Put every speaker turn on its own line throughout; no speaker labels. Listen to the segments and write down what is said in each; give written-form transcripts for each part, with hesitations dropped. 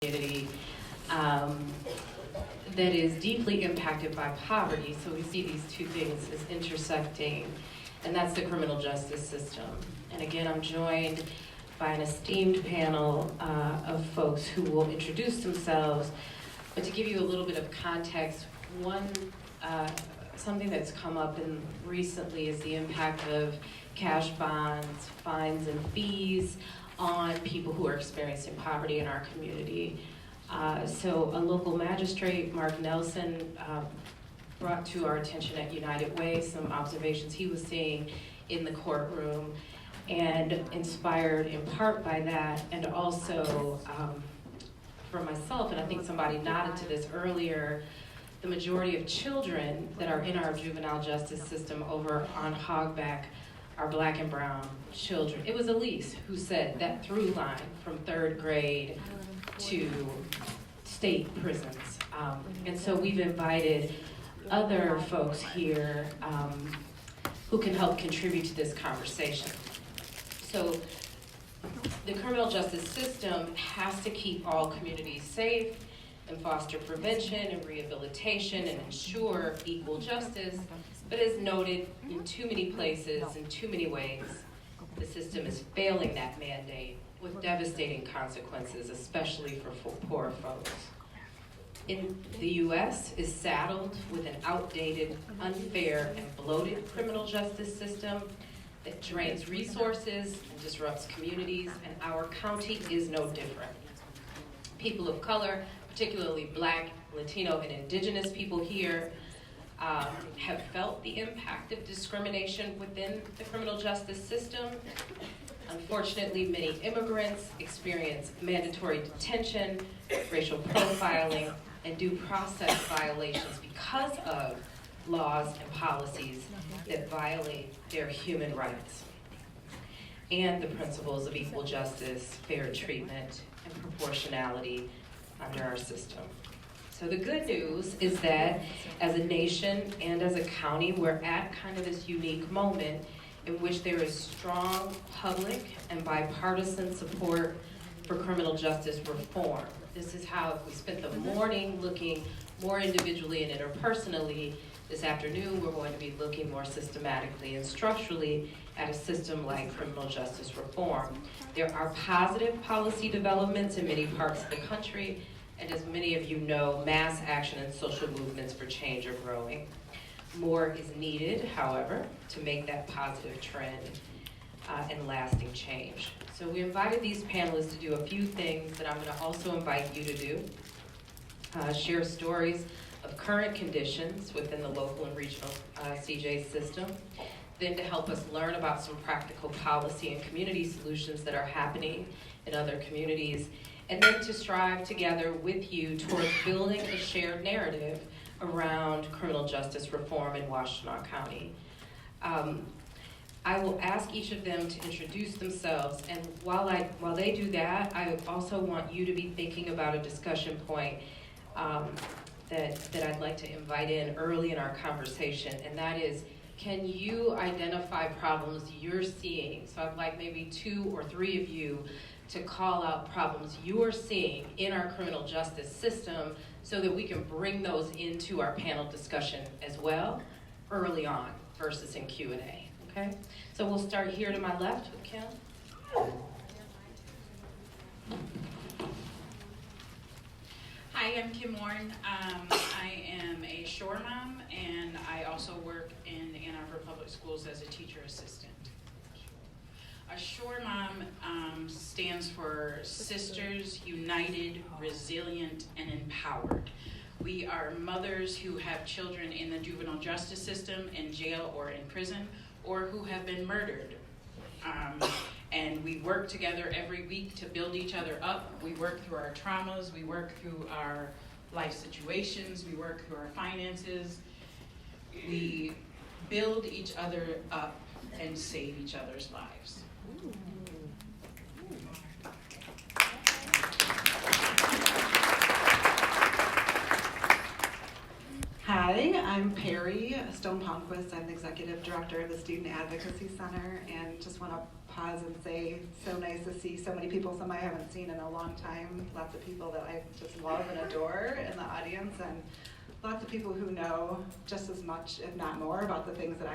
community that is deeply impacted by poverty. So we see these two things as intersecting, and that's the criminal justice system. And again, I'm joined by an esteemed panel of folks who will introduce themselves. But to give you a little bit of context, something that's come up recently is the impact of cash bonds, fines, and fees on people who are experiencing poverty in our community. So a local magistrate, Mark Nelson, brought to our attention at United Way some observations he was seeing in the courtroom, and inspired in part by that, and also for myself, and I think somebody nodded to this earlier, the majority of children that are in our juvenile justice system over on Hogback are Black and brown children. It was Elise who said that through line from third grade to state prisons. And so we've invited other folks here who can help contribute to this conversation. So the criminal justice system has to keep all communities safe and foster prevention and rehabilitation and ensure equal justice. But as noted in too many places, in too many ways, the system is failing that mandate with devastating consequences, especially for poor folks. In the U.S. is saddled with an outdated, unfair, and bloated criminal justice system that drains resources and disrupts communities, and our county is no different. People of color, particularly Black, Latino, and Indigenous people here, have felt the impact of discrimination within the criminal justice system. Unfortunately, many immigrants experience mandatory detention, racial profiling, and due process violations because of laws and policies that violate their human rights and the principles of equal justice, fair treatment, and proportionality under our system. So the good news is that as a nation and as a county, we're at kind of this unique moment in which there is strong public and bipartisan support for criminal justice reform. This is how, if we spent the morning looking more individually and interpersonally, this afternoon we're going to be looking more systematically and structurally at a system like criminal justice reform. There are positive policy developments in many parts of the country, and as many of you know, mass action and social movements for change are growing. More is needed, however, to make that positive trend and lasting change. So we invited these panelists to do a few things that I'm going to also invite you to do. Share stories of current conditions within the local and regional CJ system, then to help us learn about some practical policy and community solutions that are happening in other communities, and then to strive together with you towards building a shared narrative around criminal justice reform in Washtenaw County. I will ask each of them to introduce themselves, and while they do that, I also want you to be thinking about a discussion point that I'd like to invite in early in our conversation, and that is, can you identify problems you're seeing? So I'd like maybe 2 or 3 of you to call out problems you're seeing in our criminal justice system so that we can bring those into our panel discussion as well early on versus in Q&A, okay? So we'll start here to my left with Kim.
Hi, I'm Kim Warren. I am a shore mom, and I also work in Ann Arbor Public Schools as a teacher assistant. A shore mom stands for Sisters United, Resilient, and Empowered. We are mothers who have children in the juvenile justice system, in jail or in prison, or who have been murdered. And we work together every week to build each other up. We work through our traumas, we work through our life situations, we work through our finances. We build each other up and save each other's lives.
Hi, I'm Peri, Stone-Palmquist. I'm the Executive Director of the Student Advocacy Center, and just want to pause and say, so nice to see so many people, some I haven't seen in a long time, lots of people that I just love and adore in the audience, and lots of people who know just as much, if not more, about the things that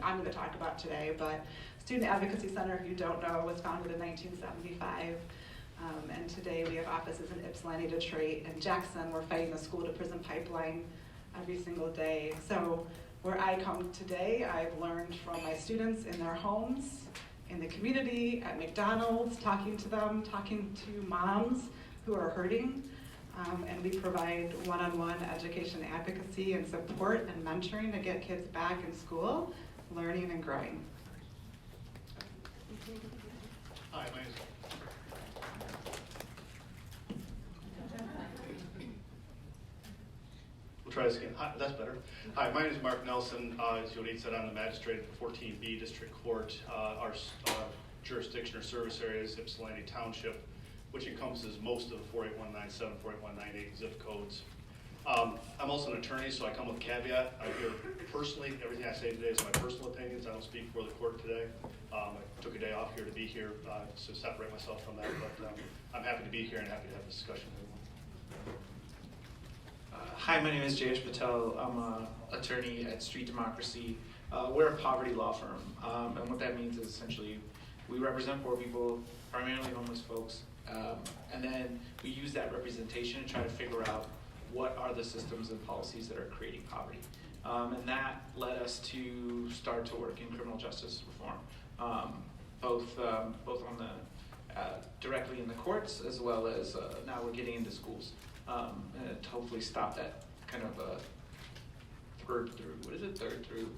I'm going to talk about today. But Student Advocacy Center, if you don't know, was founded in 1975. And today we have offices in Ypsilanti, Detroit, and Jackson. We're fighting the school-to-prison pipeline every single day. So where I come today, I've learned from my students in their homes, in the community, at McDonald's, talking to them, talking to moms who are hurting. And we provide one-on-one education advocacy and support and mentoring to get kids back in school, learning and growing.
Hi, my name is... We'll try this again. Hi, that's better. Hi, my name is Mark Nelson. As Yodit said, I'm the magistrate at the 14B District Court. Our jurisdiction or service area is Ypsilanti Township, which encompasses most of the 48197, 48198 zip codes. I'm also an attorney, so I come with caveat. I hear personally, everything I say today is my personal opinions. I don't speak for the court today. I took a day off here to be here to separate myself from that, but I'm happy to be here and happy to have a discussion with everyone.
Hi, my name is Jayesh Patel. I'm an attorney at Street Democracy. We're a poverty law firm, and what that means is essentially we represent poor people, primarily homeless folks, and then we use that representation to try to figure out what are the systems and policies that are creating poverty. And that led us to start to work in criminal justice reform, both on the directly in the courts as well as now we're getting into schools, and to hopefully stop that kind of third through?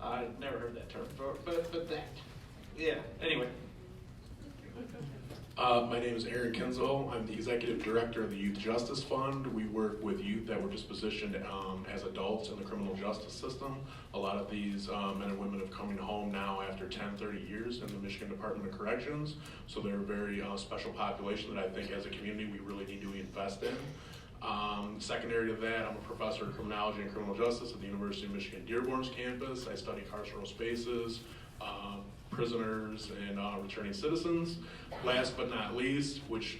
I've never heard that term before, but that, yeah, anyway.
My name is Aaron Kenzel. I'm the Executive Director of the Youth Justice Fund. We work with youth that were dispositioned as adults in the criminal justice system. A lot of these men and women have coming home now after 10, 30 years in the Michigan Department of Corrections. So they're a very special population that I think as a community we really need to invest in. Secondary to that, I'm a professor of criminology and criminal justice at the University of Michigan Dearborn's campus. I study carceral spaces, prisoners, and returning citizens. Last but not least, which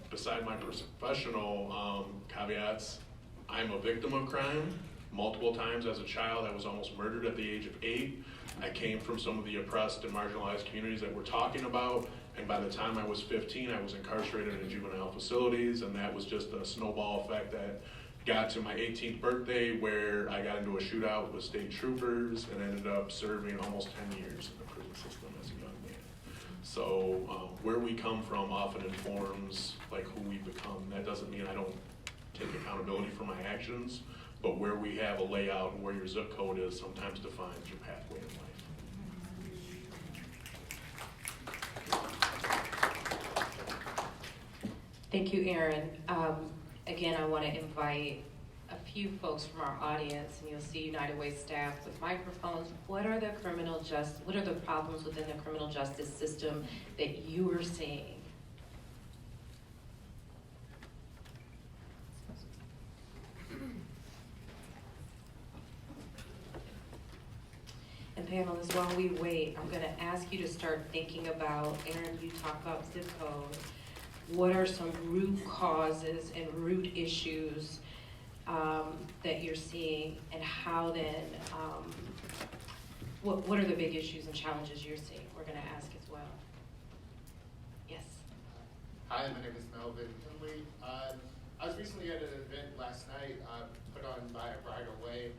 beside my professional caveats, I'm a victim of crime. Multiple times as a child, I was almost murdered at the age of 8. I came from some of the oppressed and marginalized communities that we're talking about, and by the time I was 15, I was incarcerated in juvenile facilities, and that was just a snowball effect that got to my 18th birthday where I got into a shootout with state troopers and ended up serving almost 10 years in the prison system as a young man. So where we come from often informs like who we become. That doesn't mean I don't take accountability for my actions, but where we have a layout and where your zip code is sometimes defines your pathway in life.
Thank you, Aaron. Again, I want to invite a few folks from our audience, and you'll see United Way staff with microphones. What are the problems within the criminal justice system that you are seeing? And panelists, while we wait, I'm going to ask you to start thinking about, Aaron, you talk about zip code. What are some root causes and root issues that you're seeing, and how then, what are the big issues and challenges you're seeing? We're going to ask as well. Yes.
Hi, my name is Melvin Finley. I was recently at an event last night put on by Bridal Way,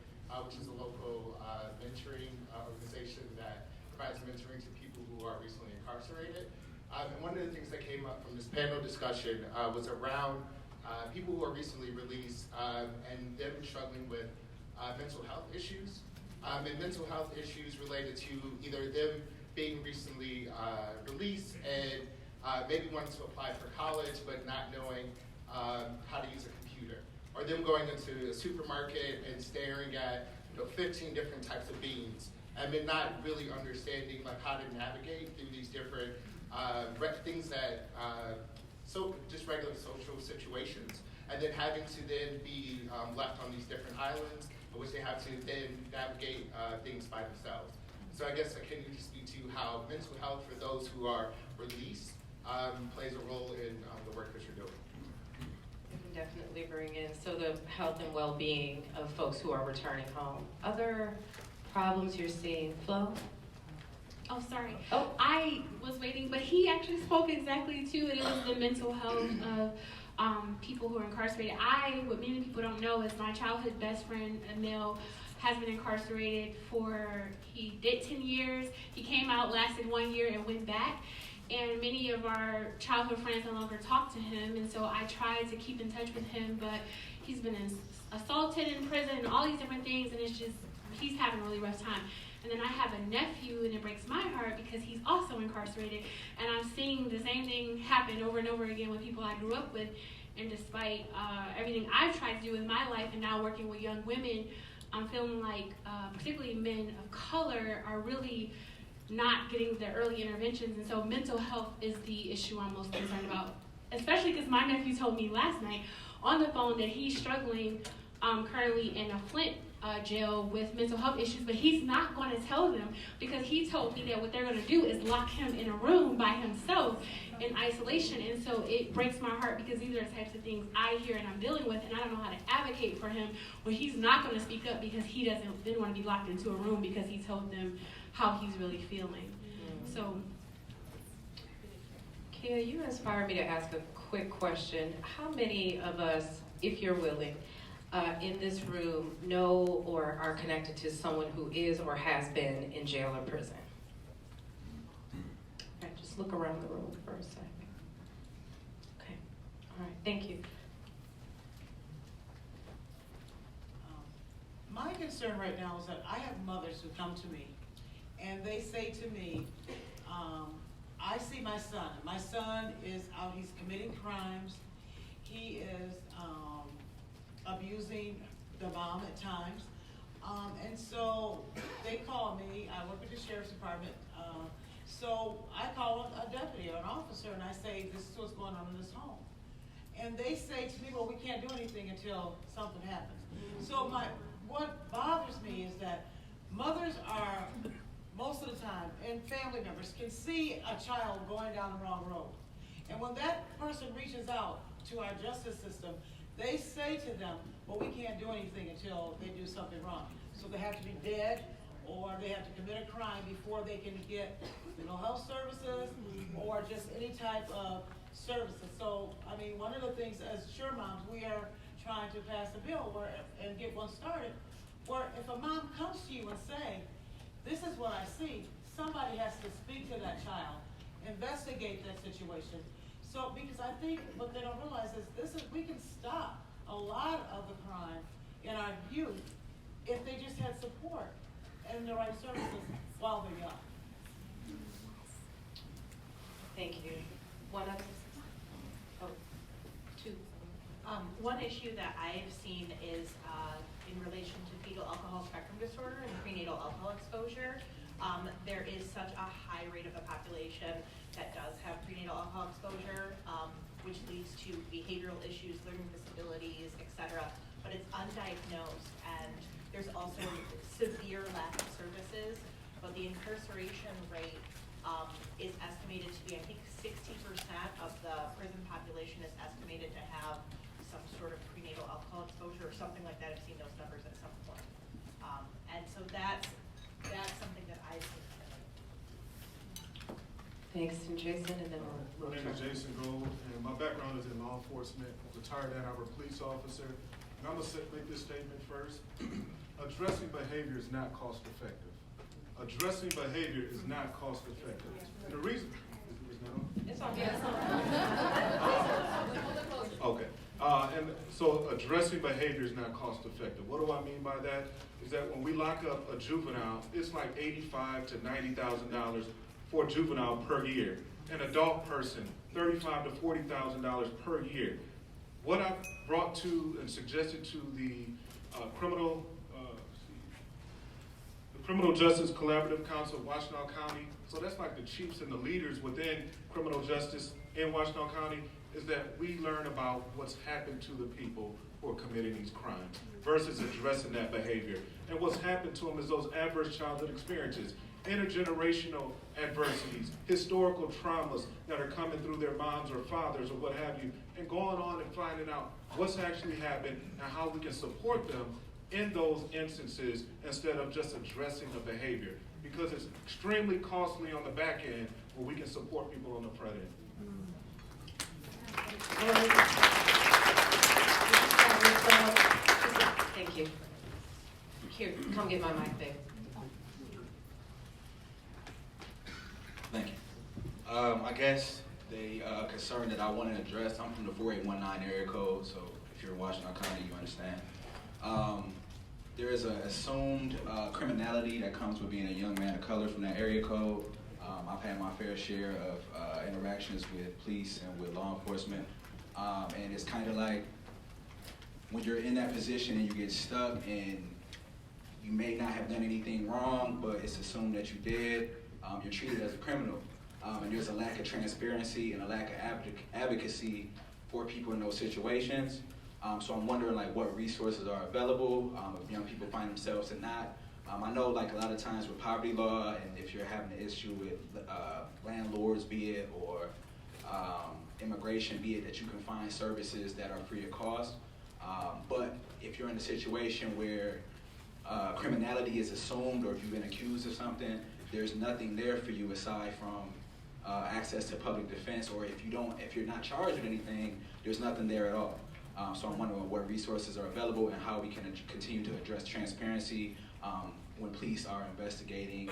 which is a local mentoring organization that provides mentoring to people who are recently incarcerated. And one of the things that came up from this panel discussion was around people who are recently released and them struggling with mental health issues. And mental health issues related to either them being recently released and maybe wanting to apply for college but not knowing how to use a computer. Or them going into a supermarket and staring at 15 different types of beans and then not really understanding like how to navigate through these different things that just regular social situations, and then having to then be left on these different islands in which they have to then navigate things by themselves. So I guess, can you just speak to how mental health for those who are released plays a role in the work that you're doing?
We can definitely bring in, so the health and well-being of folks who are returning home. Other problems you're seeing, Flo?
Oh, sorry.
Oh.
I was waiting, but he actually spoke exactly to it. It was the mental health of people who are incarcerated. What many people don't know is my childhood best friend, Emil, has been incarcerated he did 10 years. He came out, lasted 1 year, and went back. And many of our childhood friends no longer talk to him, and so I tried to keep in touch with him, but he's been assaulted in prison and all these different things, and it's just, he's having a really rough time. And then I have a nephew, and it breaks my heart because he's also incarcerated, and I'm seeing the same thing happen over and over again with people I grew up with. And despite everything I've tried to do with my life and now working with young women, I'm feeling like particularly men of color are really not getting the early interventions. And so mental health is the issue I'm most concerned about, especially because my nephew told me last night on the phone that he's struggling currently in a Flint jail with mental health issues, but he's not going to tell them because he told me that what they're going to do is lock him in a room by himself in isolation. And so it breaks my heart because these are the types of things I hear and I'm dealing with, and I don't know how to advocate for him when he's not going to speak up because he didn't want to be locked into a room because he told them how he's really feeling. So,
Kia, you inspired me to ask a quick question. How many of us, if you're willing, in this room know or are connected to someone who is or has been in jail or prison? Okay, just look around the room for a second. Okay, all right, thank you.
My concern right now is that I have mothers who come to me and they say to me, I see my son. My son is out, he's committing crimes. He is abusing the mom at times. And so they call me, I work at the sheriff's department. So I call a deputy or an officer and I say, this is what's going on in this home. And they say to me, well, we can't do anything until something happens. So what bothers me is that mothers are, most of the time, and family members can see a child going down the wrong road. And when that person reaches out to our justice system, they say to them, well, we can't do anything until they do something wrong. So they have to be dead or they have to commit a crime before they can get mental health services or just any type of services. So, I mean, one of the things as Sure Moms, we are trying to pass a bill and get one started where if a mom comes to you and say, this is what I see, somebody has to speak to that child, investigate that situation. So, because I think what they don't realize is we can stop a lot of the crime in our youth if they just had support and the right services while they're young.
Thank you. One other? Oh, two.
One issue that I've seen is in relation to fetal alcohol spectrum disorder and prenatal alcohol exposure. There is such a high rate of the population that does have prenatal alcohol exposure, which leads to behavioral issues, learning disabilities, etc. But it's undiagnosed, and there's also severe lack of services. But the incarceration rate is estimated to be, I think, 60% of the prison population is estimated to have some sort of prenatal alcohol exposure or something like that. I've seen those numbers at some point. And so that's something that I've seen.
Thanks, and Jason, and then we'll
My name is Jason Gold, and my background is in law enforcement, retired Ann Arbor police officer. And I'm gonna make this statement first. Addressing behavior is not cost effective. Addressing behavior is not cost effective. And the reason, is it not on?
It's on.
Okay, and so addressing behavior is not cost effective. What do I mean by that? Is that when we lock up a juvenile, it's like $85,000 to $90,000 for a juvenile per year. An adult person, $35,000 to $40,000 per year. What I've brought to and suggested to the Criminal Justice Collaborative Council of Washtenaw County, so that's like the chiefs and the leaders within criminal justice in Washtenaw County, is that we learn about what's happened to the people who are committing these crimes versus addressing that behavior. And what's happened to them is those adverse childhood experiences. intergenerational adversities, historical traumas that are coming through their moms or fathers or what have you, and going on and finding out what's actually happened and how we can support them in those instances instead of just addressing the behavior. Because it's extremely costly on the back end where we can support people on the front end.
Thank you. Here, come get my mic, babe.
Thank you. I guess the concern that I want to address, I'm from the 4819 area code, so if you're in Washington County, you understand. There is an assumed criminality that comes with being a young man of color from that area code. I've had my fair share of interactions with police and with law enforcement, and it's kind of like when you're in that position and you get stuck and you may not have done anything wrong, but it's assumed that you did, you're treated as a criminal. And there's a lack of transparency and a lack of advocacy for people in those situations. So I'm wondering like what resources are available if young people find themselves in that. I know like a lot of times with poverty law, and if you're having an issue with landlords, be it, or immigration, be it, that you can find services that are free of cost. But if you're in a situation where criminality is assumed, or if you've been accused of something, there's nothing there for you aside from access to public defense, or if you're not charged with anything, there's nothing there at all. So I'm wondering what resources are available and how we can continue to address transparency when police are investigating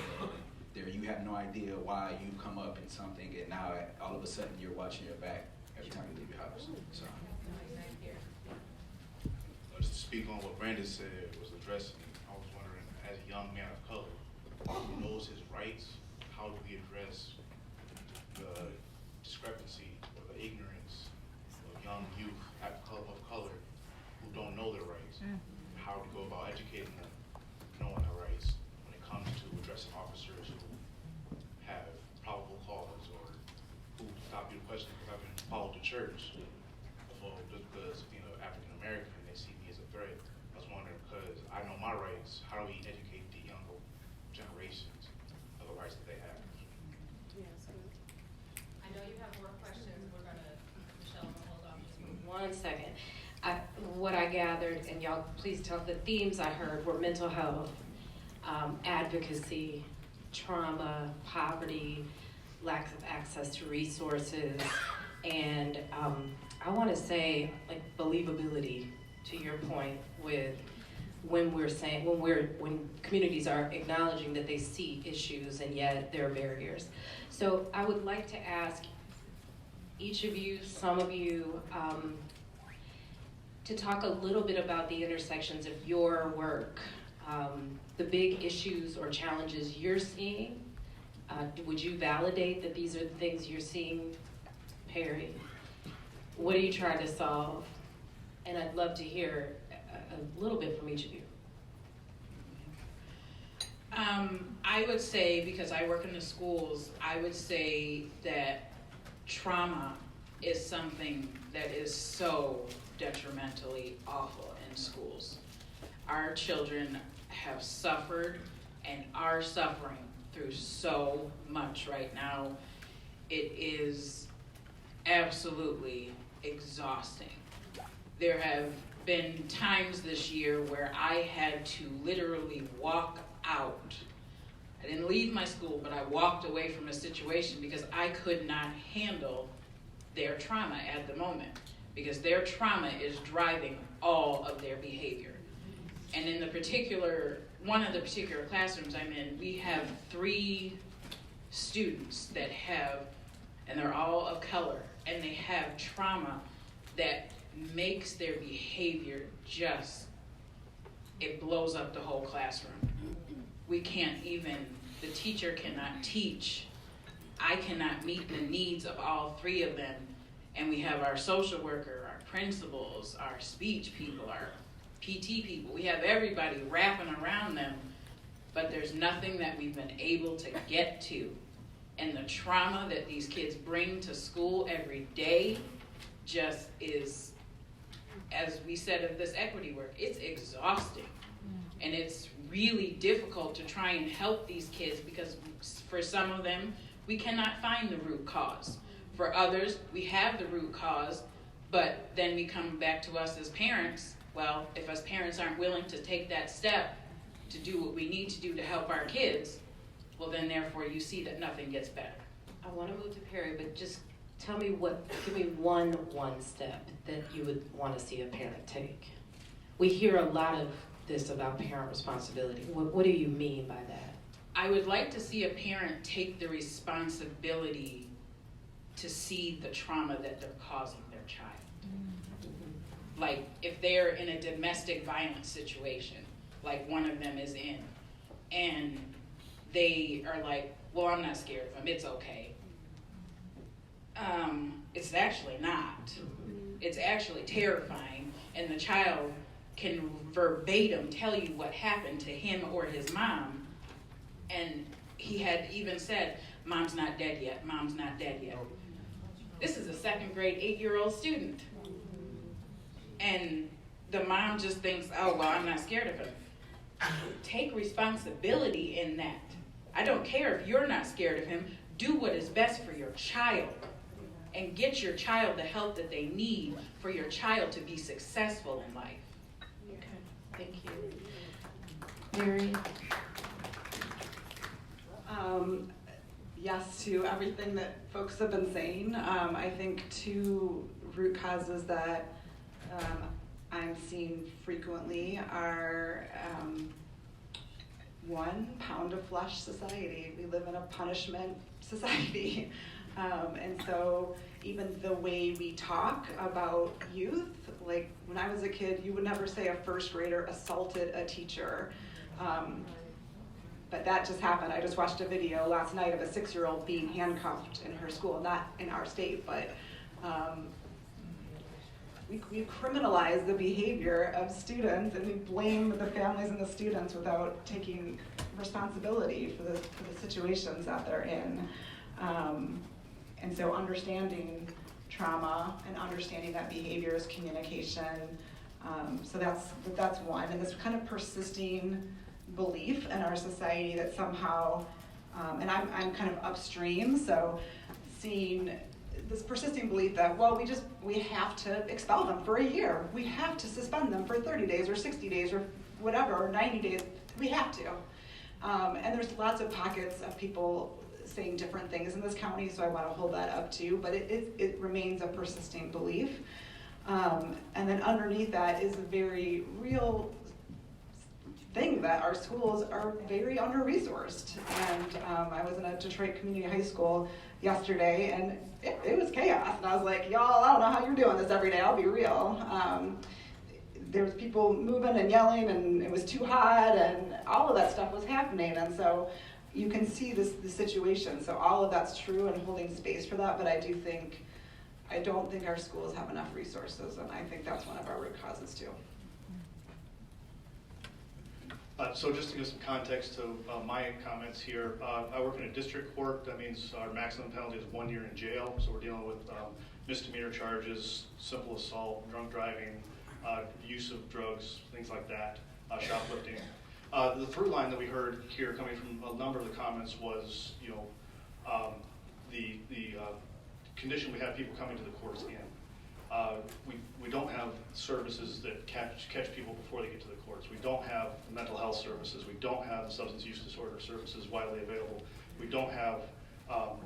and you have no idea why you come up in something, and now all of a sudden you're watching your back every time you leave your house. So.
Just to speak on what Brandon said was addressing, I was wondering, as a young man of color who knows his rights, how do we address the discrepancy or the ignorance of young youth of color who don't know their rights? How do we go about educating them, knowing their rights when it comes to addressing officers who have probable cause, or who stop you to question because I've been followed to church, or just because being an African American they see me as a threat. I was wondering, because I know my rights, how do we educate the younger generations of the rights that they have?
I know you have more questions. We're gonna, Michelle, hold on just
1 second. What I gathered, and y'all please tell, the themes I heard were mental health, advocacy, trauma, poverty, lack of access to resources, and I want to say like believability, to your point, with when communities are acknowledging that they see issues and yet there are barriers. So I would like to ask each of you, some of you, to talk a little bit about the intersections of your work, the big issues or challenges you're seeing. Would you validate that these are the things you're seeing, Peri? What are you trying to solve? And I'd love to hear a little bit from each of you.
I would say, because I work in the schools, I would say that trauma is something that is so detrimentally awful in schools. Our children have suffered and are suffering through so much right now. It is absolutely exhausting. There have been times this year where I had to literally walk out. I didn't leave my school, but I walked away from a situation because I could not handle their trauma at the moment, because their trauma is driving all of their behavior. And in one of the particular classrooms I'm in, we have 3 students that and they're all of color, and they have trauma that makes their behavior it blows up the whole classroom. The teacher cannot teach. I cannot meet the needs of all 3 of them. And we have our social worker, our principals, our speech people, our PT people. We have everybody wrapping around them, but there's nothing that we've been able to get to. And the trauma that these kids bring to school every day just is, as we said of this equity work, it's exhausting. And it's really difficult to try and help these kids because for some of them, we cannot find the root cause. For others, we have the root cause, but then we come back to us as parents. Well, if us parents aren't willing to take that step to do what we need to do to help our kids, well then therefore you see that nothing gets better.
I want to move to Peri, but just tell me give me one step that you would want to see a parent take. We hear a lot of this about parent responsibility. What do you mean by that?
I would like to see a parent take the responsibility to see the trauma that they're causing their child. Like if they're in a domestic violence situation, like one of them is in, and they are like, well, I'm not scared of him, it's okay. It's actually not. It's actually terrifying, and the child can verbatim tell you what happened to him or his mom, and he had even said, mom's not dead yet, mom's not dead yet. This is a second grade 8-year-old student. And the mom just thinks, oh, well, I'm not scared of him. Take responsibility in that. I don't care if you're not scared of him. Do what is best for your child and get your child the help that they need for your child to be successful in life.
Okay, thank you. Peri?
Yes to everything that folks have been saying. I think two root causes that I'm seeing frequently are one, pound of flesh society. We live in a punishment society. And so even the way we talk about youth, like when I was a kid, you would never say a first grader assaulted a teacher. But that just happened. I just watched a video last night of a 6-year-old being handcuffed in her school, not in our state, but we criminalize the behavior of students, and we blame the families and the students without taking responsibility for the situations that they're in. And so understanding trauma and understanding that behavior is communication. So that's one. And this kind of persisting belief in our society that somehow, and I'm kind of upstream, so seeing this persisting belief that, well, we have to expel them for a year. We have to suspend them for 30 days or 60 days or whatever, or 90 days. We have to. And there's lots of pockets of people saying different things in this county, so I want to hold that up too, but it remains a persisting belief. And then underneath that is a very real thing that our schools are very under-resourced. And I was in a Detroit community high school yesterday, and it was chaos. And I was like, y'all, I don't know how you're doing this every day, I'll be real. There was people moving and yelling, and it was too hot, and all of that stuff was happening. And so you can see the situation. So all of that's true and holding space for that, but I don't think our schools have enough resources, and I think that's one of our root causes too.
So just to give some context to my comments here, I work in a district court. That means our maximum penalty is 1 year in jail. So we're dealing with misdemeanor charges, simple assault, drunk driving, use of drugs, things like that, shoplifting. The through line that we heard here coming from a number of the comments was, the condition we have people coming to the courts in. We don't have services that catch people before they get to the courts. We don't have mental health services. We don't have substance use disorder services widely available. We don't have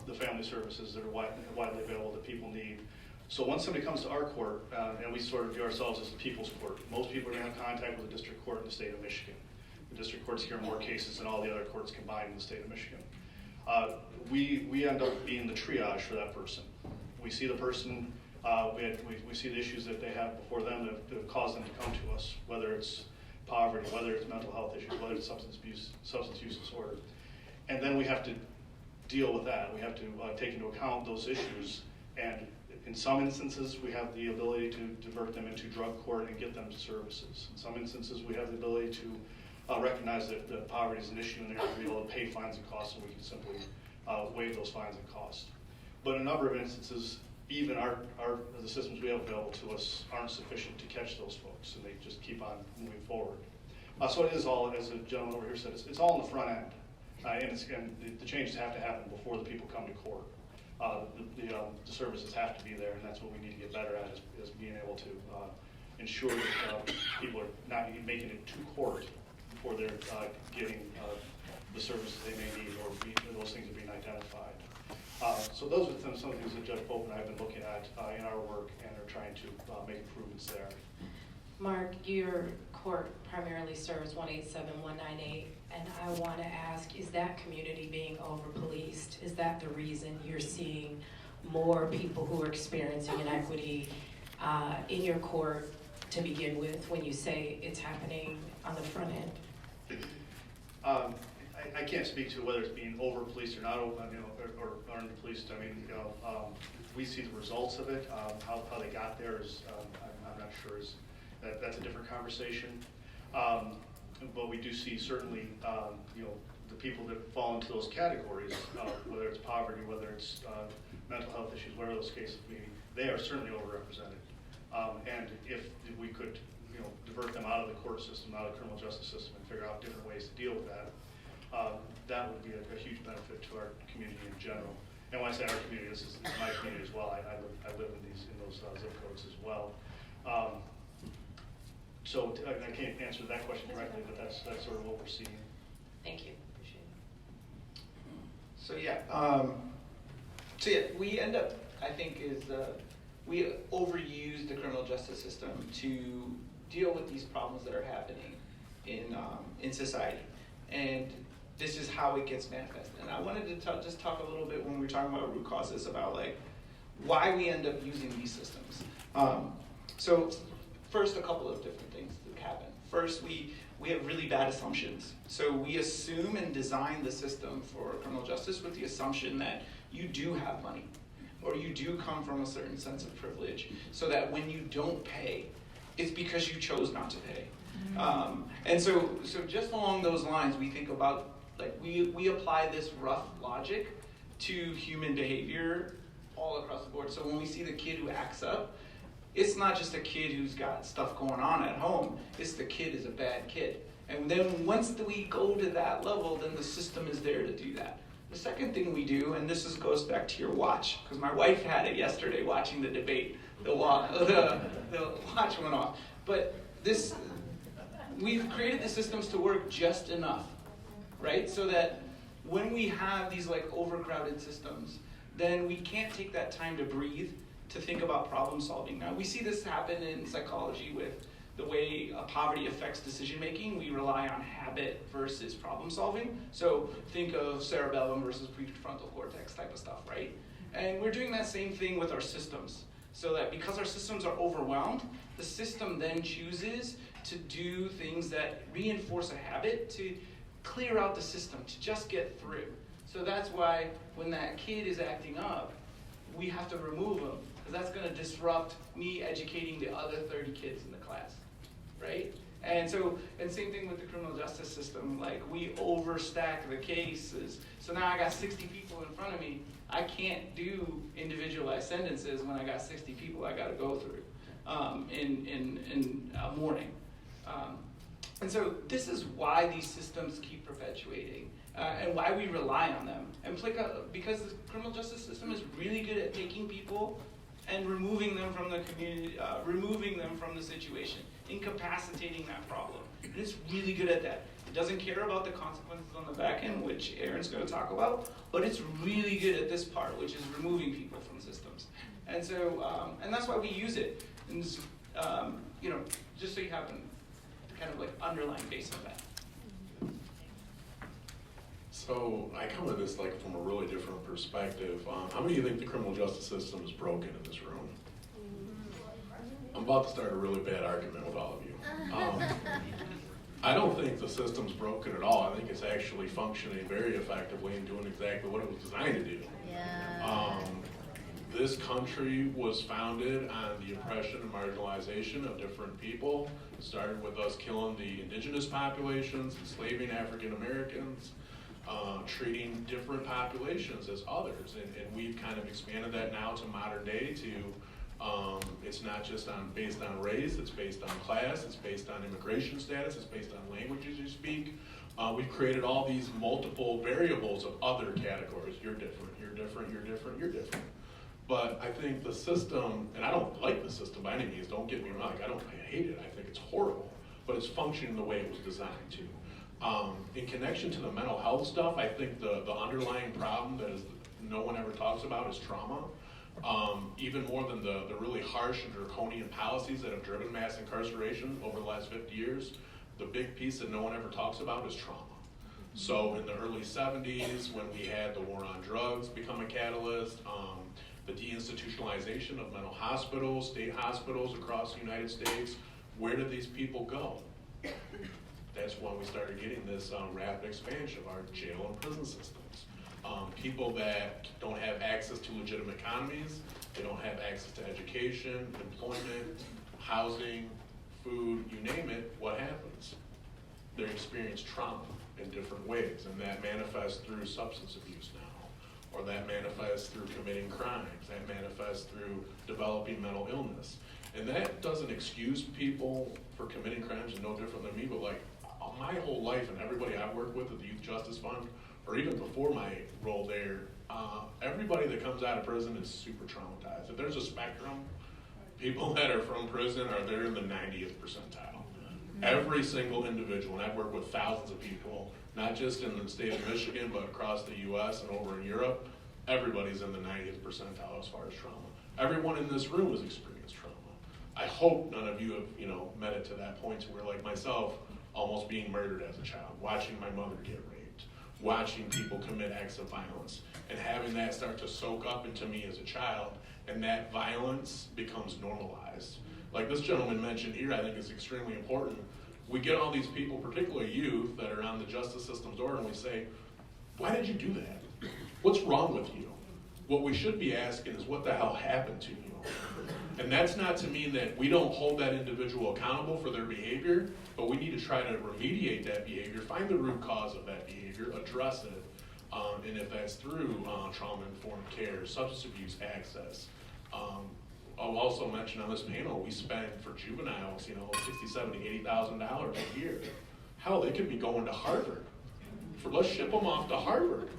the family services that are widely available that people need. So once somebody comes to our court, and we sort of view ourselves as the people's court, most people are going to have contact with the district court in the state of Michigan. The district court's hearing more cases than all the other courts combined in the state of Michigan. We end up being the triage for that person. We see the person, we see the issues that they have before them that have caused them to come to us, whether it's poverty, whether it's mental health issues, whether it's substance use disorder. And then we have to deal with that. We have to take into account those issues, and in some instances we have the ability to divert them into drug court and get them to services. In some instances we have the ability to recognize that poverty is an issue and they're going to be able to pay fines and costs, and we can simply waive those fines and costs. But in a number of instances, even the systems we have available to us aren't sufficient to catch those folks, and they just keep on moving forward. So it is all, as the gentleman over here said, it's all on the front end. And the changes have to happen before the people come to court. The services have to be there, and that's what we need to get better at, is being able to ensure that people are not making it to court before they're getting the services they may need, or those things are being identified. So those are some of the things that Judge Pope and I have been looking at in our work, and are trying to make improvements there.
Mark, your court primarily serves 187, 198, and I want to ask, is that community being over-policed? Is that the reason you're seeing more people who are experiencing inequity in your court to begin with, when you say it's happening on the front end?
I can't speak to whether it's being over-policed or not, or under-policed. I mean, we see the results of it. How they got there is, I'm not sure. That's a different conversation. But we do see certainly, the people that fall into those categories, whether it's poverty, whether it's mental health issues, whatever those cases may be, they are certainly overrepresented. And if we could, divert them out of the court system, out of the criminal justice system, and figure out different ways to deal with that, that would be a huge benefit to our community in general. And when I say our community, this is my community as well. I live in those zip codes as well. So I can't answer that question directly, but that's sort of what we're seeing.
Thank you. Appreciate it.
So yeah, we end up, I think, we overuse the criminal justice system to deal with these problems that are happening in society, and this is how it gets manifested. And I wanted to just talk a little bit, when we were talking about root causes, about like why we end up using these systems. So first, a couple of different things that happen. First, we have really bad assumptions. So we assume and design the system for criminal justice with the assumption that you do have money, or you do come from a certain sense of privilege, so that when you don't pay, it's because you chose not to pay. And so just along those lines, we think about, like, we apply this rough logic to human behavior all across the board. So when we see the kid who acts up, it's not just a kid who's got stuff going on at home, it's the kid is a bad kid. And then once we go to that level, then the system is there to do that. The second thing we do, and this goes back to your watch, because my wife had it yesterday watching the debate. The watch went off. But we've created the systems to work just enough, right? So that when we have these like overcrowded systems, then we can't take that time to breathe, to think about problem solving. Now, we see this happen in psychology with the way poverty affects decision making. We rely on habit versus problem solving. So think of cerebellum versus prefrontal cortex type of stuff, right? And we're doing that same thing with our systems. So that because our systems are overwhelmed, the system then chooses to do things that reinforce a habit to clear out the system, to just get through. So that's why when that kid is acting up, we have to remove them, because that's going to disrupt me educating the other 30 kids in the class, right? And same thing with the criminal justice system. Like, we overstack the cases. So now I got 60 people in front of me. I can't do individualized sentences when I got 60 people I got to go through in a morning. And so this is why these systems keep perpetuating, and why we rely on them. And because the criminal justice system is really good at taking people and removing them from the community, removing them from the situation, incapacitating that problem. And it's really good at that. It doesn't care about the consequences on the back end, which Aaron's going to talk about, but it's really good at this part, which is removing people from systems. And so, and that's why we use it. And just so you have a kind of like underlying base of that.
So I come at this like from a really different perspective. How many of you think the criminal justice system is broken in this room? I'm about to start a really bad argument with all of you. I don't think the system's broken at all. I think it's actually functioning very effectively and doing exactly what it was designed to do.
Yeah.
This country was founded on the oppression and marginalization of different people. It started with us killing the indigenous populations, enslaving African Americans, treating different populations as others. And we've kind of expanded that now to modern day to It's not just based on race, it's based on class, it's based on immigration status, it's based on languages you speak. We've created all these multiple variables of other categories. You're different, you're different, you're different, you're different. But I think the system, and I don't like the system by any means, don't get me wrong, I hate it, I think it's horrible, but it's functioning the way it was designed to. In connection to the mental health stuff, I think the underlying problem that no one ever talks about is trauma. Even more than the really harsh and draconian policies that have driven mass incarceration over the last 50 years, the big piece that no one ever talks about is trauma. So in the early 70s, when we had the war on drugs become a catalyst, the deinstitutionalization of mental hospitals, state hospitals across the United States, where did these people go? That's when we started getting this rapid expansion of our jail and prison systems. People that don't have access to legitimate economies, they don't have access to education, employment, housing, food, you name it, what happens? They experience trauma in different ways, and that manifests through substance abuse now, or that manifests through committing crimes, that manifests through developing mental illness. And that doesn't excuse people for committing crimes, and no different than me, but like my whole life and everybody I've worked with at the Youth Justice Fund, or even before my role there, everybody that comes out of prison is super traumatized. If there's a spectrum, people that are from prison are there in the 90th percentile. Every single individual, and I've worked with thousands of people, not just in the state of Michigan, but across the US and over in Europe, everybody's in the 90th percentile as far as trauma. Everyone in this room has experienced trauma. I hope none of you have, met it to that point to where, like myself, almost being murdered as a child, watching my mother get raped, watching people commit acts of violence, and having that start to soak up into me as a child, and that violence becomes normalized. Like this gentleman mentioned here, I think is extremely important. We get all these people, particularly youth, that are on the justice system's order, and we say, why did you do that? What's wrong with you? What we should be asking is, what the hell happened to you? And that's not to mean that we don't hold that individual accountable for their behavior, but we need to try to remediate that behavior, find the root cause of that behavior, address it, and if that's through trauma-informed care, substance abuse access. I'll also mention on this panel, we spend for juveniles, $60, $70, $80,000 a year. Hell, they could be going to Harvard. Let's ship them off to Harvard.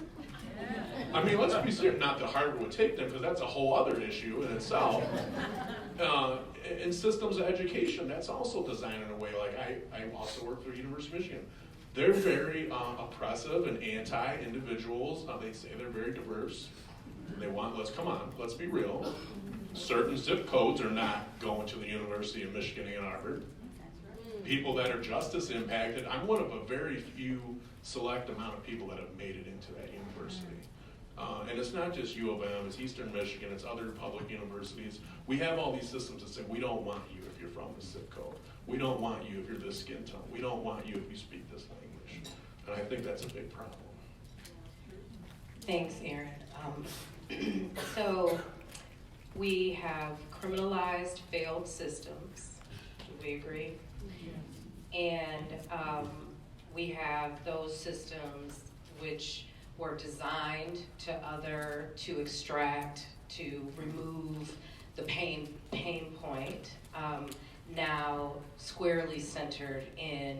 I mean, let's be serious. Not that Harvard would take them, because that's a whole other issue in itself. In systems of education, that's also designed in a way, like I also work for University of Michigan. They're very oppressive and anti-individuals. They say they're very diverse. They want, let's be real. Certain zip codes are not going to the University of Michigan, Ann Arbor. People that are justice impacted, I'm one of a very few select amount of people that have made it into that university. And it's not just U of M, it's Eastern Michigan, it's other public universities. We have all these systems that say, we don't want you if you're from this zip code. We don't want you if you're this skin tone. We don't want you if you speak this language. And I think that's a big problem.
Thanks, Aaron. So we have criminalized failed systems. Do we agree? And we have those systems which were designed to extract, to remove the pain point, now squarely centered in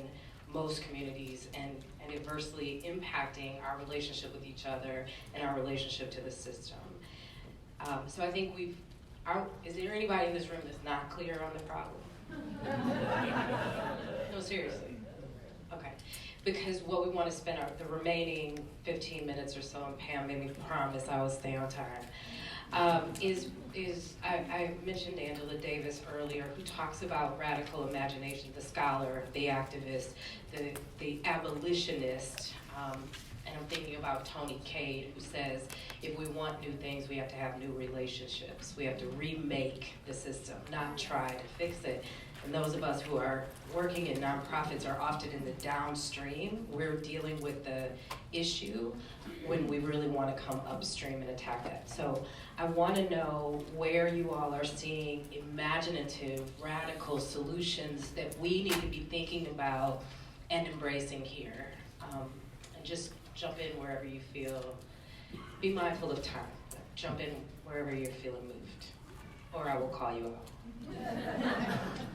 most communities and adversely impacting our relationship with each other and our relationship to the system. So I think is there anybody in this room that's not clear on the problem? No, seriously. Okay. Because what we want to spend the remaining 15 minutes or so, and Pam made me promise I would stay on time, is I mentioned Angela Davis earlier, who talks about radical imagination, the scholar, the activist, the abolitionist, and I'm thinking about Tony Cade, who says, if we want new things, we have to have new relationships. We have to remake the system, not try to fix it. And those of us who are working in nonprofits are often in the downstream. We're dealing with the issue when we really want to come upstream and attack that. So I want to know where you all are seeing imaginative, radical solutions that we need to be thinking about and embracing here. And just jump in wherever you feel. Be mindful of time. Jump in wherever you're feeling moved. or I will call you out.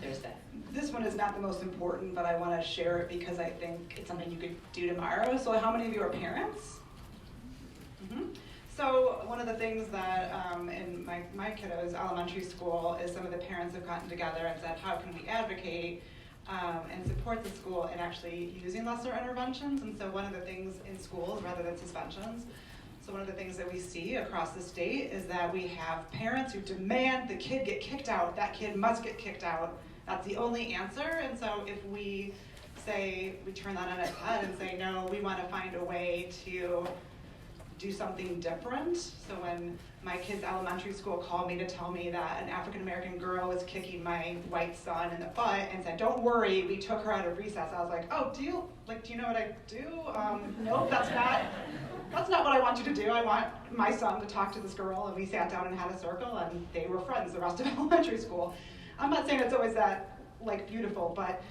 There's that.
This one is not the most important, but I want to share it because I think it's something you could do tomorrow. So how many of you are parents? So one of the things that in my kiddos' elementary school is some of the parents have gotten together and said, how can we advocate and support the school in actually using lesser interventions? And so one of the things in schools, rather than suspensions, so one of the things that we see across the state is that we have parents who demand the kid get kicked out. That kid must get kicked out. That's the only answer. And so if we say, we turn that on its head and say, no, we want to find a way to do something different. So when my kids' elementary school called me to tell me that an African-American girl was kicking my white son in the butt and said, don't worry, we took her out of recess. I was like, oh, do you know what I do? No, that's not what I want you to do. I want my son to talk to this girl, and we sat down and had a circle, and they were friends the rest of elementary school. I'm not saying it's always that, beautiful, but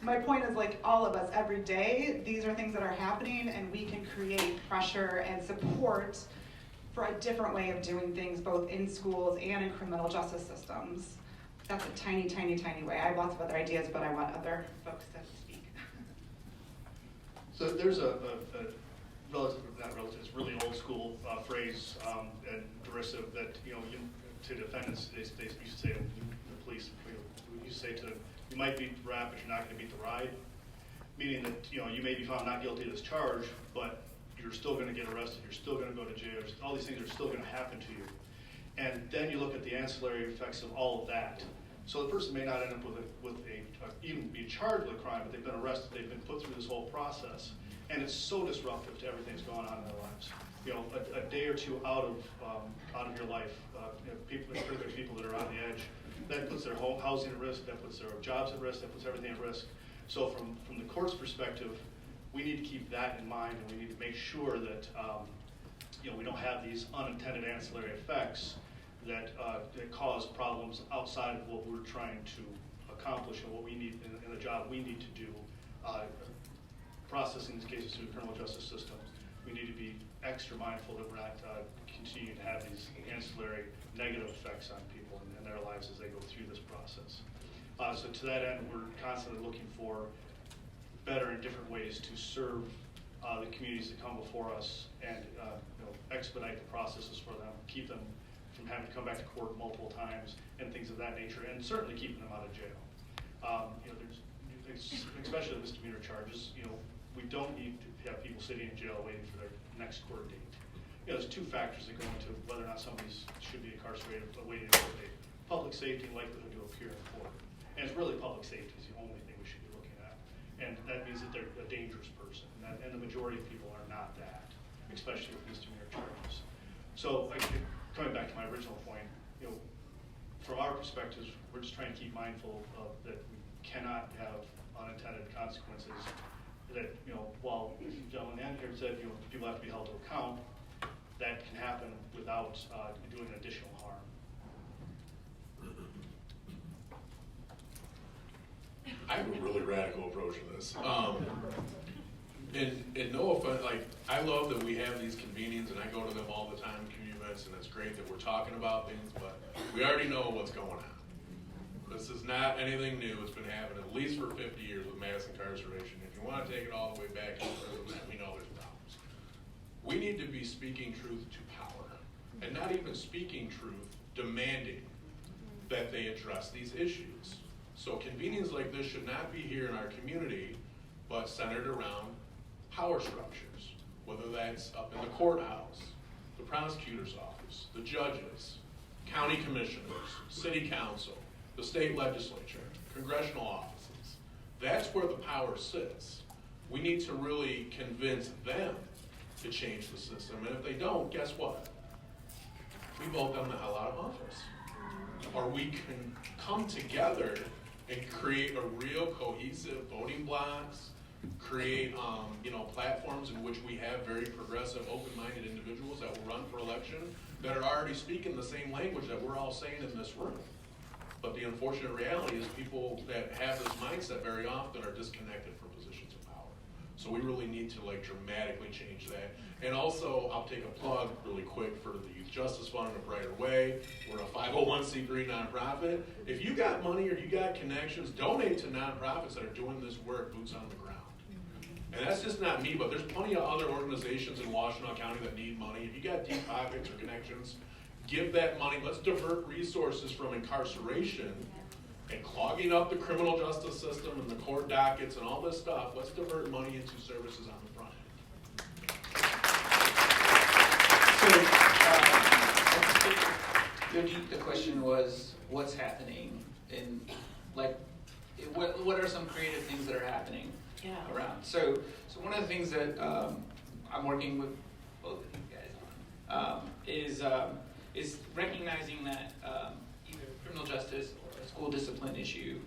my point is, all of us, every day, these are things that are happening, and we can create pressure and support for a different way of doing things, both in schools and in criminal justice systems. That's a tiny, tiny, tiny way. I have lots of other ideas, but I want other folks to speak.
So there's a it's really old school phrase and derisive that, to defendants, they used to say to the police, we used to say to them, you might beat the rap, but you're not going to beat the ride. Meaning that, you may be found not guilty of this charge, but you're still going to get arrested, you're still going to go to jail, all these things are still going to happen to you. And then you look at the ancillary effects of all of that. So the person may not end up even be charged with a crime, but they've been arrested, they've been put through this whole process. And it's so disruptive to everything that's going on in their lives. A day or two out of your life, particularly people that are on the edge, that puts their whole housing at risk, that puts their jobs at risk, that puts everything at risk. So from the court's perspective, we need to keep that in mind, and we need to make sure that we don't have these unintended ancillary effects that cause problems outside of what we're trying to accomplish and what we need in the job we need to do. Processing these cases through the criminal justice system, we need to be extra mindful that we're not continuing to have these ancillary negative effects on people and their lives as they go through this process. So to that end, we're constantly looking for better and different ways to serve the communities that come before us and expedite the processes for them, keep them from having to come back to court multiple times and things of that nature, and certainly keeping them out of jail. There's, especially the misdemeanor charges, we don't need to have people sitting in jail waiting for their next court date. There's two factors that go into whether or not somebody should be incarcerated waiting for a date. Public safety and likelihood to appear in court. And it's really public safety is the only thing we should be looking at. And that means that they're a dangerous person. And the majority of people are not that, especially with misdemeanor charges. So coming back to my original point, from our perspectives, we're just trying to keep mindful of that we cannot have unintended consequences. That while the gentleman in here said people have to be held to account, that can happen without doing additional harm.
I have a really radical approach to this. And no offense, I love that we have these convenings, and I go to them all the time, community events, and it's great that we're talking about things, but we already know what's going on. This is not anything new. It's been happening at least for 50 years with mass incarceration. If you want to take it all the way back to prison, we know there's problems. We need to be speaking truth to power, and not even speaking truth, demanding that they address these issues. So convenings like this should not be here in our community, but centered around power structures, whether that's up in the courthouse, the prosecutor's office, the judges, county commissioners, city council, the state legislature, congressional offices. That's where the power sits. We need to really convince them to change the system. And if they don't, guess what? We vote them the hell out of office. Or we can come together and create a real cohesive voting blocks, create platforms in which we have very progressive, open-minded individuals that will run for election that are already speaking the same language that we're all saying in this room. But the unfortunate reality is people that have this mindset very often are disconnected from positions of power. So we really need to like dramatically change that. And also, I'll take a plug really quick for the Youth Justice Fund in a Brighter Way. We're a 501c3 nonprofit. If you got money or you got connections, donate to nonprofits that are doing this work, boots on the ground. And that's just not me, but there's plenty of other organizations in Washtenaw County that need money. If you got deep pockets or connections, give that money. Let's divert resources from incarceration and clogging up the criminal justice system and the court dockets and all this stuff. Let's divert money into services on the front end.
So, the question was, what's happening in, like, what are some creative things that are happening around? So one of the things that I'm working with both of you guys on is recognizing that either criminal justice or a school discipline issue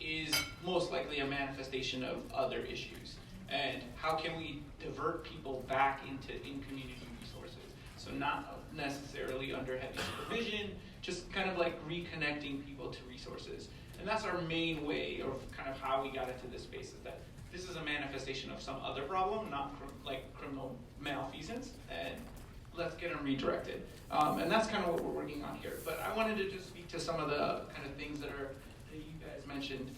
is most likely a manifestation of other issues. And how can we divert people back into in-community resources? So not necessarily under heavy supervision, just kind of like reconnecting people to resources. And that's our main way of kind of how we got into this space, is that this is a manifestation of some other problem, not like criminal malfeasance, and let's get them redirected. And that's kind of what we're working on here. But I wanted to just speak to some of the kind of things that you guys mentioned.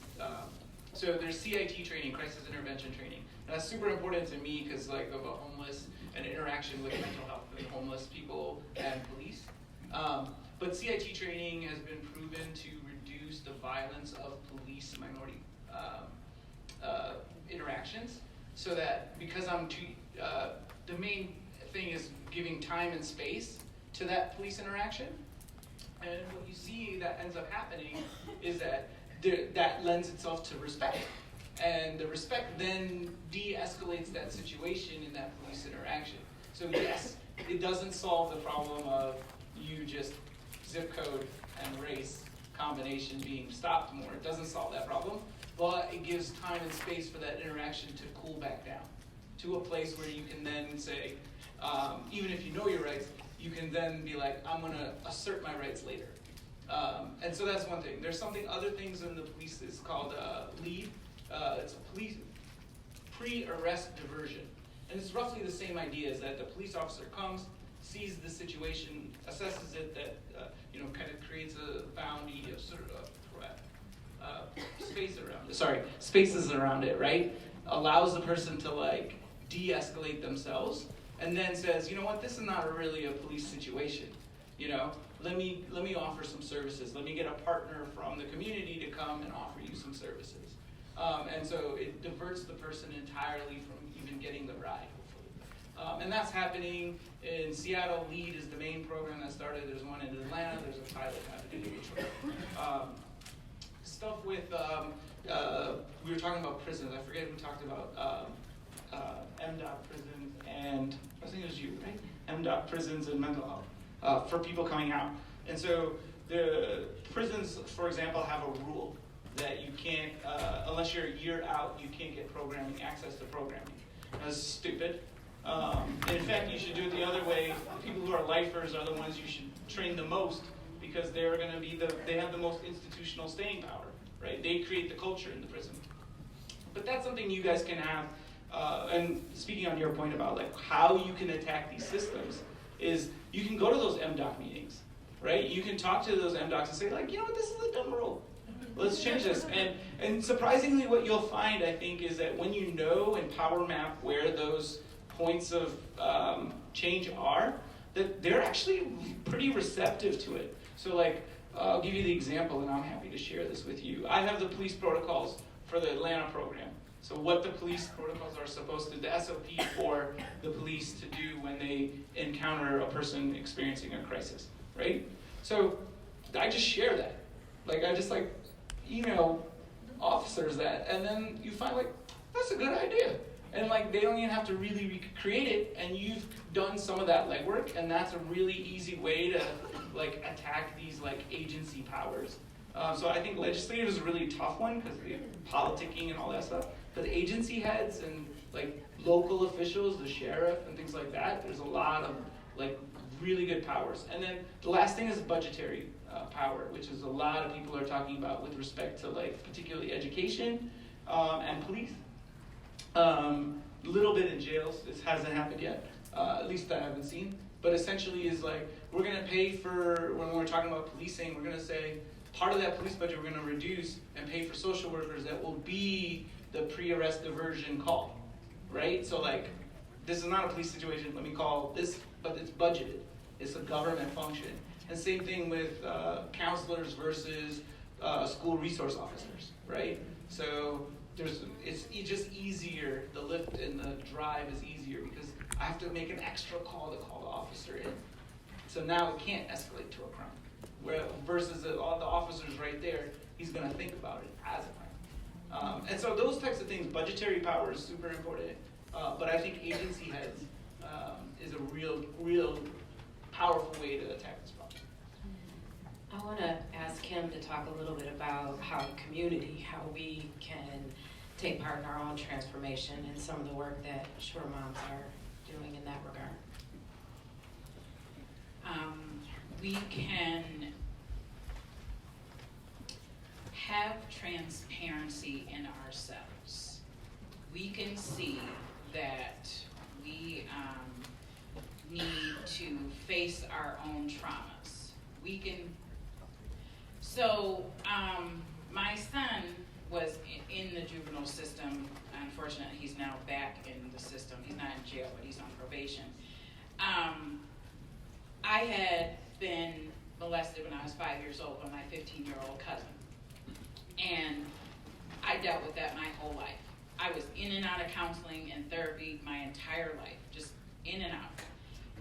So there's CIT training, crisis intervention training. And that's super important to me because like of a homeless and interaction with mental health and homeless people and police. But CIT training has been proven to reduce the violence of police minority interactions, so that because the main thing is giving time and space to that police interaction, and what you see that ends up happening is that that lends itself to respect, and the respect then de-escalates that situation in that police interaction. So yes, it doesn't solve the problem of you just zip code and race combination being stopped more. It doesn't solve that problem, but it gives time and space for that interaction to cool back down to a place where you can then say, even if you know your rights, you can then be like, I'm going to assert my rights later. And so that's one thing. There's other things in the police is called LEAD. It's a police pre-arrest diversion. And it's roughly the same idea, is that the police officer comes, sees the situation, assesses it, that kind of creates a boundary of sort of spaces around it, right? Allows the person to like de-escalate themselves, and then says, you know what, this is not really a police situation. Let me offer some services. Let me get a partner from the community to come and offer you some services. And so it diverts the person entirely from even getting the ride, hopefully. And that's happening in Seattle. LEAD is the main program that started. There's one in Atlanta. There's a pilot happening in Detroit. Stuff with, we were talking about prisons. I forget who talked about MDOT prisons and, I think it was you, right? MDOT prisons and mental health for people coming out. And so the prisons, for example, have a rule that you can't, unless you're a year out, you can't get access to programming. That's stupid. In fact, you should do it the other way. The people who are lifers are the ones you should train the most, because they're going to be they have the most institutional staying power, right? They create the culture in the prison. But that's something you guys can have. And speaking on your point about like how you can attack these systems, is you can go to those MDOC meetings, right? You can talk to those MDOCs and say like, you know what, this is a dumb rule. Let's change this. And surprisingly, what you'll find, I think, is that when you know and power map where those points of change are, that they're actually pretty receptive to it. So like, I'll give you the example, and I'm happy to share this with you. I have the police protocols for the Atlanta program. So what the police protocols are supposed to, the SOP for the police to do when they encounter a person experiencing a crisis, right? So I just share that. Like, I just like email officers that, and then you find like, that's a good idea. And like, they don't even have to really recreate it, and you've done some of that legwork, and that's a really easy way to like attack these like agency powers. So I think legislative is a really tough one because the politicking and all that stuff. But agency heads and like local officials, the sheriff and things like that, there's a lot of like really good powers. And then the last thing is budgetary power, which is a lot of people are talking about with respect to like particularly education and police. little bit in jails. This hasn't happened yet, at least I haven't seen. But essentially is like, we're gonna pay for, when we're talking about policing, we're gonna say, part of that police budget we're gonna reduce and pay for social workers that will be the pre-arrest diversion call, right? So like, this is not a police situation, let me call this, but it's budgeted. It's a government function. And same thing with counselors versus school resource officers, right? So it's just easier, the lift and the drive is easier because I have to make an extra call to call the officer in. So now it can't escalate to a crime. Where versus all the officers right there, he's gonna think about it as a crime. And so those types of things, budgetary power is super important, but I think agency heads is a real powerful way to attack this problem.
I want to ask him to talk a little bit about how we can take part in our own transformation and some of the work that Shore Moms are doing in that regard.
We can have transparency in ourselves. We can see that we need to face our own traumas. We can, so my son was in the juvenile system. Unfortunately, he's now back in the system. He's not in jail, but he's on probation. I had been molested when I was 5 years old by my 15-year-old cousin. And I dealt with that my whole life. I was in and out of counseling and therapy my entire life, just in and out.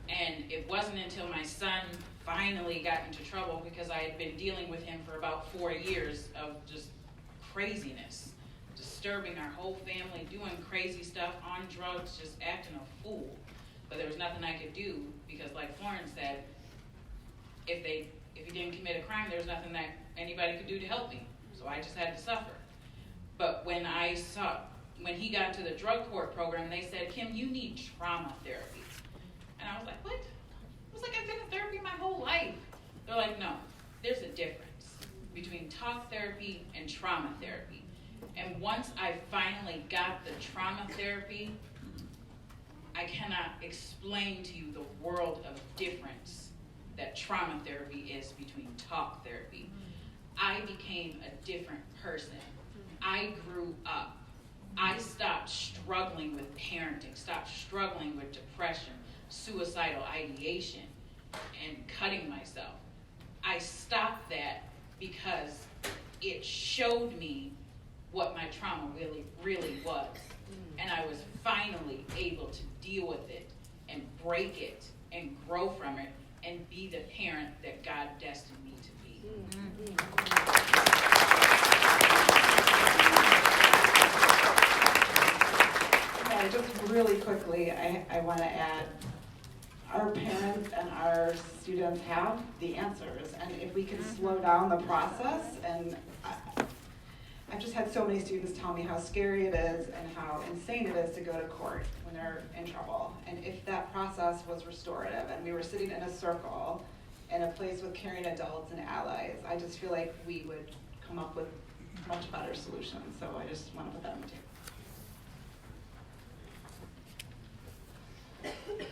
And it wasn't until my son finally got into trouble because I had been dealing with him for about 4 years of just craziness, disturbing our whole family, doing crazy stuff, on drugs, just acting a fool. But there was nothing I could do because, like Florence said, if he didn't commit a crime, there was nothing that anybody could do to help me. So I just had to suffer. But when he got to the drug court program, they said, Kim, you need trauma therapy. And I was like, what? I was like, I've been in therapy my whole life. They're like, no, there's a difference between talk therapy and trauma therapy. And once I finally got the trauma therapy, I cannot explain to you the world of difference that trauma therapy is between talk therapy. I became a different person. I grew up. I stopped struggling with parenting, stopped struggling with depression, suicidal ideation, and cutting myself. I stopped that because it showed me what my trauma really was. And I was finally able to deal with it and break it and grow from it and be the parent that God destined me to be.
Yeah, just really quickly, I want to add, our parents and our students have the answers, and if we can slow down the process, and I've just had so many students tell me how scary it is and how insane it is to go to court when they're in trouble. And if that process was restorative and we were sitting in a circle in a place with caring adults and allies, I just feel like we would come up with much better solutions. So I just want to put that on the table.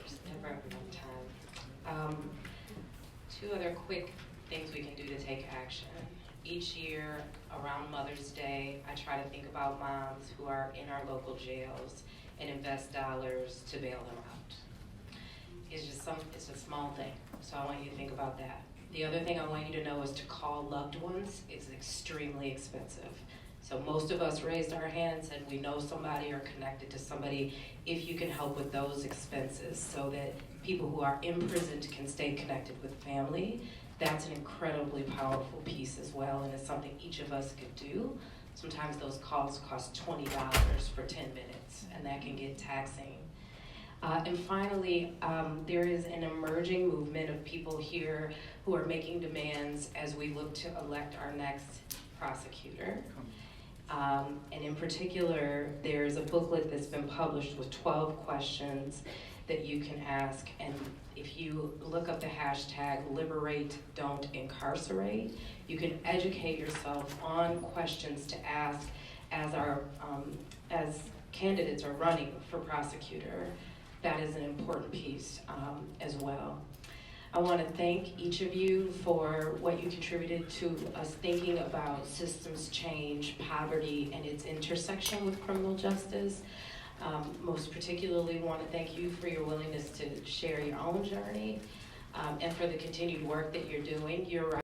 Just never have enough time. Two other quick things we can do to take action. Each year around Mother's Day, I try to think about moms who are in our local jails and invest dollars to bail them out. It's a small thing, so I want you to think about that. The other thing I want you to know is to call loved ones is extremely expensive. So most of us raised our hands and we know somebody or connected to somebody. If you can help with those expenses so that people who are imprisoned can stay connected with family, that's an incredibly powerful piece as well, and it's something each of us could do. Sometimes those calls cost $20 for 10 minutes, and that can get taxing. And finally, there is an emerging movement of people here who are making demands as we look to elect our next prosecutor. And in particular, there's a booklet that's been published with 12 questions that you can ask, and if you look up the hashtag Liberate Don't Incarcerate, you can educate yourself on questions to ask as candidates are running for prosecutor, that is an important piece as well. I want to thank each of you for what you contributed to us thinking about systems change, poverty, and its intersection with criminal justice. Most particularly want to thank you for your willingness to share your own journey and for the continued work that you're doing. You're right.